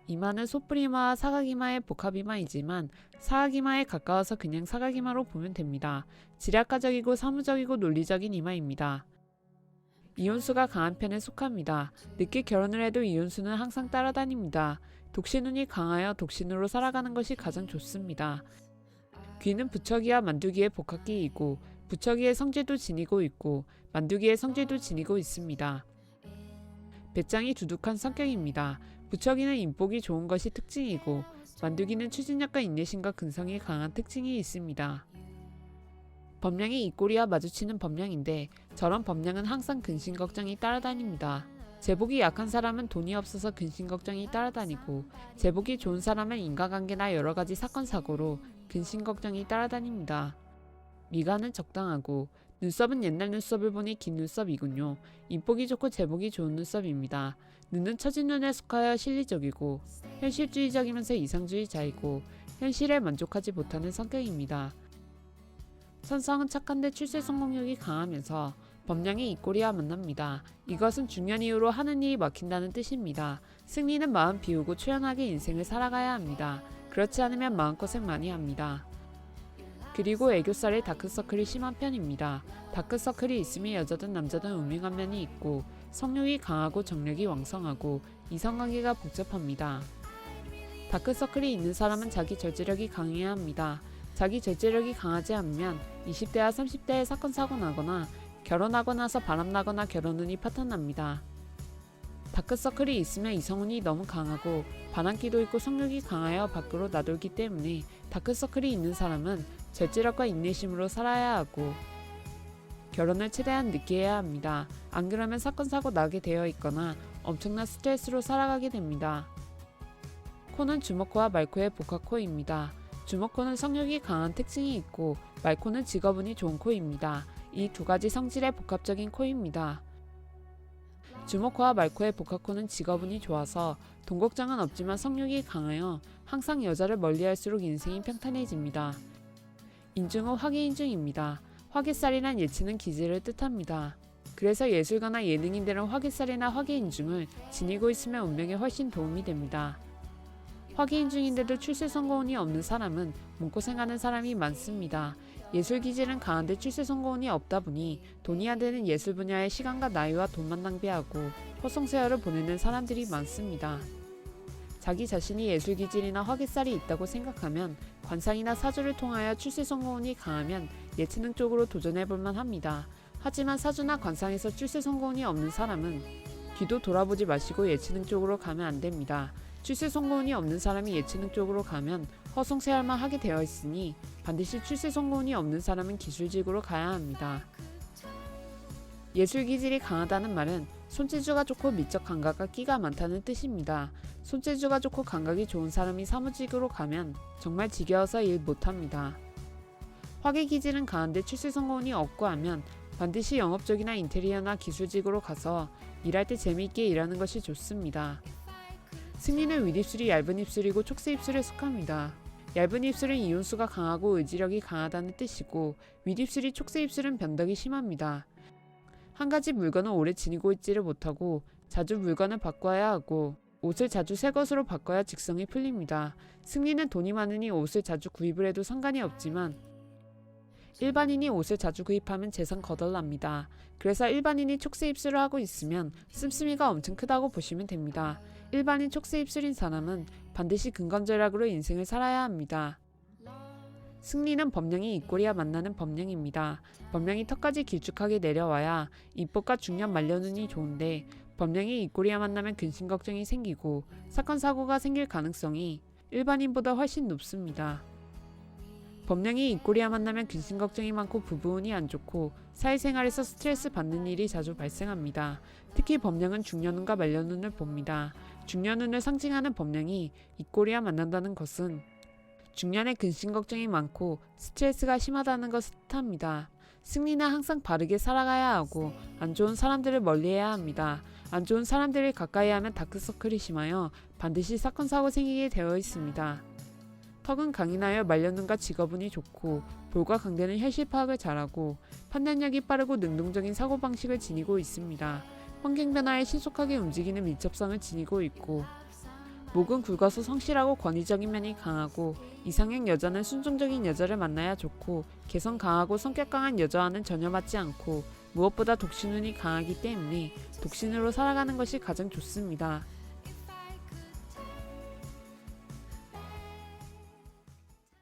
이마는 소프리마와 사각이마의 복합이마이지만 사각이마에 가까워서 그냥 사각이마로 보면 됩니다. 지략가적이고 사무적이고 논리적인 이마입니다. 이혼수가 강한 편에 속합니다. 늦게 결혼을 해도 이혼수는 항상 따라다닙니다. 독신운이 강하여 독신으로 살아가는 것이 가장 좋습니다. 귀는 부처귀와 만두귀의 복합귀이고 부처귀의 성질도 지니고 있고 만두귀의 성질도 지니고 있습니다. 배짱이 두둑한 성격입니다. 부처귀는 인복이 좋은 것이 특징이고 만두귀는 추진력과 인내심과 근성이 강한 특징이 있습니다. 범량이 입꼬리와 마주치는 범량인데 저런 범량은 항상 근심걱정이 따라다닙니다. 제복이 약한 사람은 돈이 없어서 근심걱정이 따라다니고 제복이 좋은 사람은 인간관계나 여러가지 사건 사고로 근심걱정이 따라다닙니다. 미간은 적당하고 눈썹은 옛날 눈썹을 보니 긴 눈썹이군요. 인복이 좋고 제복이 좋은 눈썹입니다. 눈은 처진 눈에 속하여 실리적이고 현실주의적이면서 이상주의자이고 현실에 만족하지 못하는 성격입니다. 선성은 착한데 출세 성공력이 강하면서 범량이 입꼬리와 만납니다. 이것은 중요한 이유로 하는 일이 막힌다는 뜻입니다. 승리는 마음 비우고 초연하게 인생을 살아가야 합니다. 그렇지 않으면 마음고생 많이 합니다. 그리고 애교살에 다크서클이 심한 편입니다. 다크서클이 있으면 여자든 남자든 우밍한 면이 있고 성욕이 강하고 정력이 왕성하고 이성관계가 복잡합니다. 다크서클이 있는 사람은 자기 절제력이 강해야 합니다. 자기 절제력이 강하지 않으면 20대와 30대에 사건 사고 나거나 결혼하고 나서 바람나거나 결혼운이 파탄납니다. 다크서클이 있으면 이성운이 너무 강하고 반항기도 있고 성욕이 강하여 밖으로 나돌기 때문에 다크서클이 있는 사람은 절제력과 인내심으로 살아야 하고 결혼을 최대한 늦게 해야 합니다. 안 그러면 사건 사고 나게 되어 있거나 엄청난 스트레스로 살아가게 됩니다. 코는 주먹코와 말코의 복합코입니다. 주먹코는 성욕이 강한 특징이 있고 말코는 직업운이 좋은 코입니다. 이 두 가지 성질의 복합적인 코입니다. 주먹코와 말코의 복합코는 직업운이 좋아서 돈 걱정은 없지만 성욕이 강하여 항상 여자를 멀리할수록 인생이 평탄해집니다. 인중은 화기인중입니다. 화기살이란 예치는 기질을 뜻합니다. 그래서 예술가나 예능인들은 화기살이나 화기인중을 지니고 있으면 운명에 훨씬 도움이 됩니다. 화기인중인데도 출세 성공운이 없는 사람은 몸고생하는 사람이 많습니다. 예술 기질은 강한데 출세 성공운이 없다 보니 돈이 안 되는 예술 분야의 시간과 나이와 돈만 낭비하고 허송세월을 보내는 사람들이 많습니다. 자기 자신이 예술 기질이나 화기살이 있다고 생각하면 관상이나 사주를 통하여 출세 성공운이 강하면 예체능 쪽으로 도전해볼만 합니다. 하지만 사주나 관상에서 출세 성공운이 없는 사람은 뒤도 돌아보지 마시고 예체능 쪽으로 가면 안 됩니다. 출세 성공운이 없는 사람이 예체능 쪽으로 가면 허송세월만 하게 되어 있으니 반드시 출세 성공운이 없는 사람은 기술직으로 가야 합니다. 예술 기질이 강하다는 말은 손재주가 좋고 미적 감각과 끼가 많다는 뜻입니다. 손재주가 좋고 감각이 좋은 사람이 사무직으로 가면 정말 지겨워서 일 못합니다. 화기 기질은 강한데 출세 성공운이 없고 하면 반드시 영업적이나 인테리어나 기술직으로 가서 일할 때 재미있게 일하는 것이 좋습니다. 승리는 윗입술이 얇은 입술이고 촉새 입술에 속합니다. 얇은 입술은 이혼수가 강하고 의지력이 강하다는 뜻이고 윗입술이 촉새 입술은 변덕이 심합니다. 한 가지 물건을 오래 지니고 있지를 못하고 자주 물건을 바꿔야 하고 옷을 자주 새 것으로 바꿔야 직성이 풀립니다. 승리는 돈이 많으니 옷을 자주 구입을 해도 상관이 없지만 일반인이 옷을 자주 구입하면 재산 거덜납니다. 그래서 일반인이 촉새 입술을 하고 있으면 씀씀이가 엄청 크다고 보시면 됩니다. 일반인 촉새 입술인 사람은 반드시 근검절약으로 인생을 살아야 합니다. 승리는 범량이 입꼬리와 만나는 범량입니다. 범량이 턱까지 길쭉하게 내려와야 입법과 중년 말년운이 좋은데 범량이 입꼬리와 만나면 근심 걱정이 생기고 사건 사고가 생길 가능성이 일반인보다 훨씬 높습니다. 범량이 입꼬리와 만나면 근심 걱정이 많고 부부운이 안 좋고 사회생활에서 스트레스 받는 일이 자주 발생합니다. 특히 범량은 중년운과 말년운을 봅니다. 중년운을 상징하는 범량이 입꼬리와 만난다는 것은 중년에 근심 걱정이 많고 스트레스가 심하다는 것을 뜻합니다. 승리는 항상 바르게 살아가야 하고 안 좋은 사람들을 멀리해야 합니다. 안 좋은 사람들을 가까이 하면 다크서클이 심하여 반드시 사건 사고 생기게 되어 있습니다. 턱은 강인하여 말년운과 직업운이 좋고 볼과 강대는 현실 파악을 잘하고 판단력이 빠르고 능동적인 사고방식을 지니고 있습니다. 환경 변화에 신속하게 움직이는 민첩성을 지니고 있고 목은 굵어서 성실하고 권위적인 면이 강하고 이상형 여자는 순종적인 여자를 만나야 좋고 개성 강하고 성격 강한 여자와는 전혀 맞지 않고 무엇보다 독신운이 강하기 때문에 독신으로 살아가는 것이 가장 좋습니다.